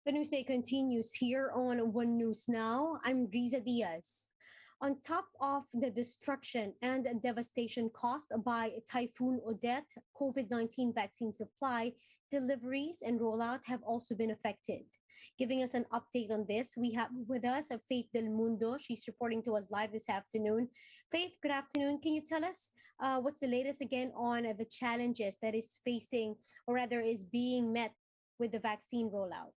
The news day continues here on One News Now. I'm Riza Diaz. On top of the destruction and devastation caused by Typhoon Odette, COVID-19 vaccine supply, deliveries, and rollout have also been affected. Giving us an update on this, we have with us Faith Del Mundo. She's reporting to us live this afternoon. Faith, good afternoon. Can you tell us what's the latest again on the challenges that is facing, or rather is being met with the vaccine rollout?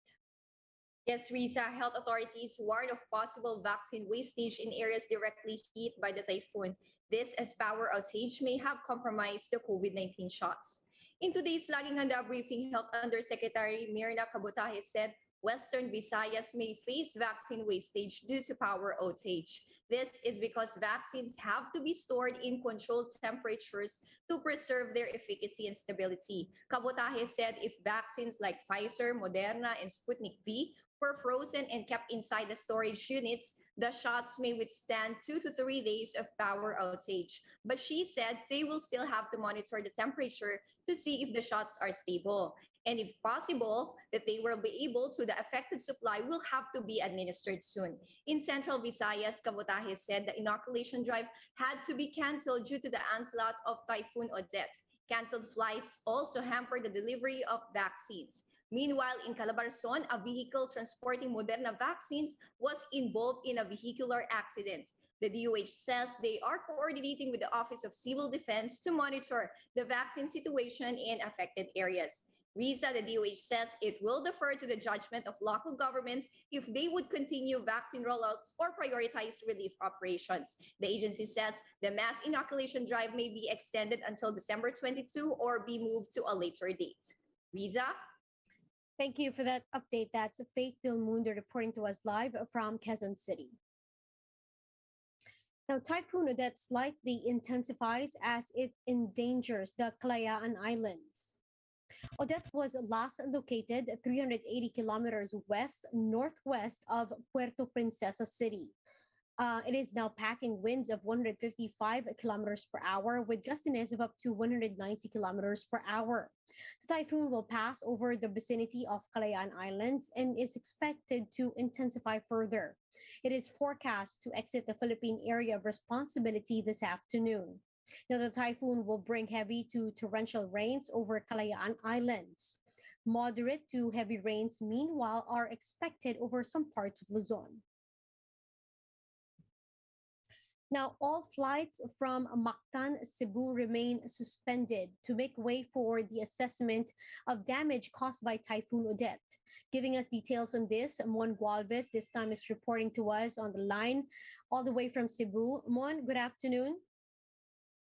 Yes, Risa, health authorities warn of possible vaccine wastage in areas directly hit by the typhoon. This as power outage may have compromised the COVID-19 shots. In today's Laging Handa briefing, Health Undersecretary Mirna Cabutahe said Western Visayas may face vaccine wastage due to power outage. This is because vaccines have to be stored in controlled temperatures to preserve their efficacy and stability. Cabutahe said if vaccines like Pfizer, Moderna, and Sputnik V were frozen and kept inside the storage units, the shots may withstand 2 to 3 days of power outage. But she said they will still have to monitor the temperature to see if the shots are stable. And if possible, that they will be able to, the affected supply will have to be administered soon. In Central Visayas, Cabutahe said the inoculation drive had to be canceled due to the onslaught of Typhoon Odette. Canceled flights also hampered the delivery of vaccines. Meanwhile, in Calabarzon, a vehicle transporting Moderna vaccines was involved in a vehicular accident. The DOH says they are coordinating with the Office of Civil Defense to monitor the vaccine situation in affected areas. Risa, the DOH says it will defer to the judgment of local governments if they would continue vaccine rollouts or prioritize relief operations. The agency says the mass inoculation drive may be extended until December 22 or be moved to a later date. Risa? Thank you for that update. That's Faith Del Mundo reporting to us live from Quezon City. Now, Typhoon Odette slightly intensifies as it endangers the Kalayaan Islands. Odette was last located 380 kilometers west-northwest of Puerto Princesa City. It is now packing winds of 155 kilometers per hour with gustiness of up to 190 kilometers per hour. The typhoon will pass over the vicinity of Kalayaan Islands and is expected to intensify further. It is forecast to exit the Philippine area of responsibility this afternoon. Now, the typhoon will bring heavy to torrential rains over Kalayaan Islands. Moderate to heavy rains, meanwhile, are expected over some parts of Luzon. Now, all flights from Mactan Cebu remain suspended to make way for the assessment of damage caused by Typhoon Odette. Giving us details on this, Mon Gualvez this time is reporting to us on the line all the way from Cebu. Mon, good afternoon.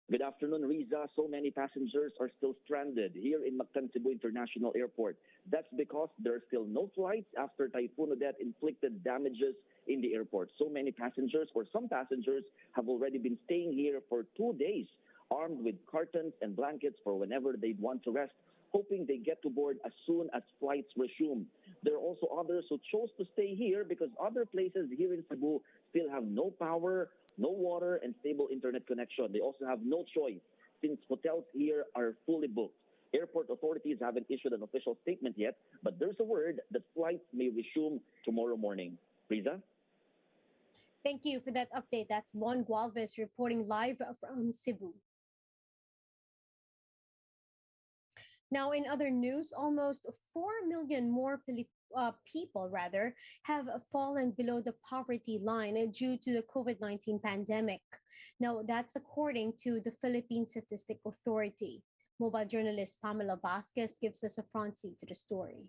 Good afternoon, Riza. So many passengers are still stranded here in Mactan Cebu International Airport. That's because there are still no flights after Typhoon Odette inflicted damages in the airport. So many passengers, or some passengers, have already been staying here for 2 days, armed with cartons and blankets for whenever they'd want to rest, hoping they get to board as soon as flights resume. There are also others who chose to stay here because other places here in Cebu still have no power, no water, and stable internet connection. They also have no choice since hotels here are fully booked. Airport authorities haven't issued an official statement yet, but there's a word that flights may resume tomorrow morning. Riza? Thank you for that update. That's Mon Gualvez reporting live from Cebu. Now, in other news, almost 4 million more people have fallen below the poverty line due to the COVID-19 pandemic. Now, that's according to the Philippine Statistic Authority. Mobile journalist Pamela Vasquez gives us a front seat to the story.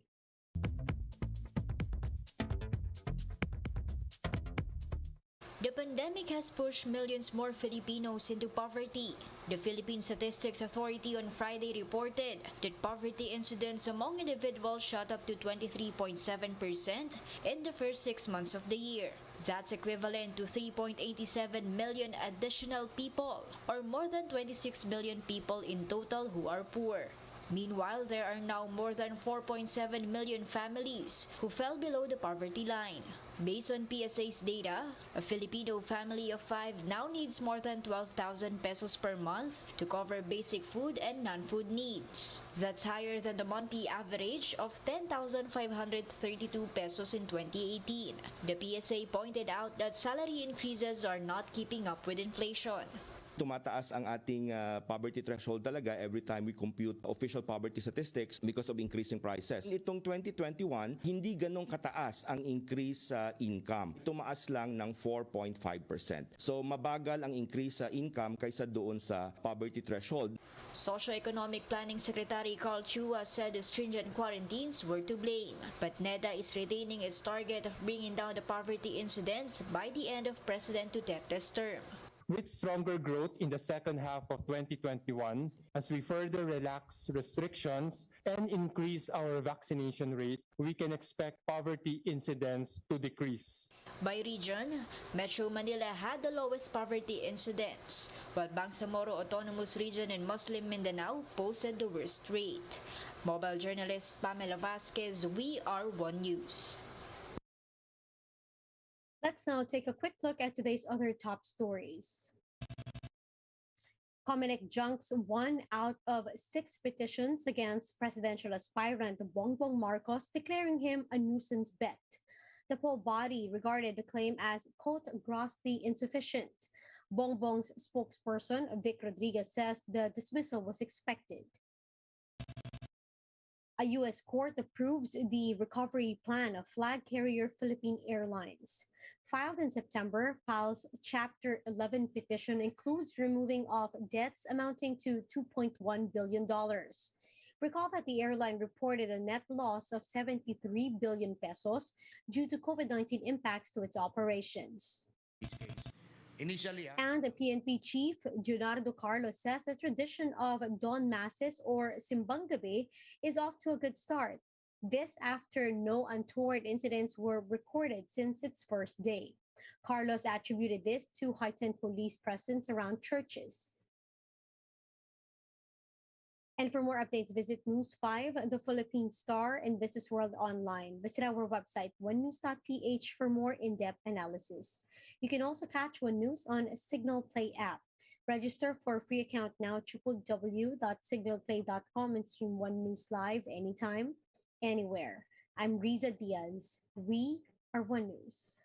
The pandemic has pushed millions more Filipinos into poverty. The Philippine Statistics Authority on Friday reported that poverty incidence among individuals shot up to 23.7% in the first 6 months of the year. That's equivalent to 3.87 million additional people, or more than 26 million people in total who are poor. Meanwhile, there are now more than 4.7 million families who fell below the poverty line. Based on PSA's data, a Filipino family of 5 now needs more than 12,000 pesos per month to cover basic food and non-food needs. That's higher than the monthly average of 10,532 pesos in 2018. The PSA pointed out that salary increases are not keeping up with inflation. Tumataas ang ating poverty threshold talaga every time we compute official poverty statistics because of increasing prices. Itong 2021, hindi ganong kataas ang increase sa income. Tumaas lang ng 4.5%. So mabagal ang increase sa income kaysa doon sa poverty threshold. Socioeconomic Planning Secretary Carl Chua said the stringent quarantines were to blame, but NEDA is retaining its target of bringing down the poverty incidence by the end of President Duterte's term. With stronger growth in the second half of 2021, as we further relax restrictions and increase our vaccination rate, we can expect poverty incidence to decrease. By region, Metro Manila had the lowest poverty incidence, while Bangsamoro Autonomous Region and Muslim Mindanao posted the worst rate. Mobile journalist Pamela Vasquez, We Are One News. Let's now take a quick look at today's other top stories. Comelec junks 1 out of 6 petitions against presidential aspirant Bongbong Marcos, declaring him a nuisance bet. The poll body regarded the claim as, quote, grossly insufficient. Bongbong's spokesperson, Vic Rodriguez, says the dismissal was expected. A U.S. court approves the recovery plan of flag carrier Philippine Airlines. Filed in September, PAL's Chapter 11 petition includes removing of debts amounting to $2.1 billion. Recall that the airline reported a net loss of 73 billion pesos due to COVID-19 impacts to its operations. And the PNP chief, Leonardo Carlos, says the tradition of dawn masses or simbang gabi is off to a good start. This after no untoward incidents were recorded since its first day. Carlos attributed this to heightened police presence around churches. And for more updates, visit News 5, The Philippine Star, and Business World Online. Visit our website, onenews.ph, for more in-depth analysis. You can also catch One News on Signal Play app. Register for a free account now, www.signalplay.com, and stream One News live anytime, anywhere. I'm Riza Diaz. We are One News.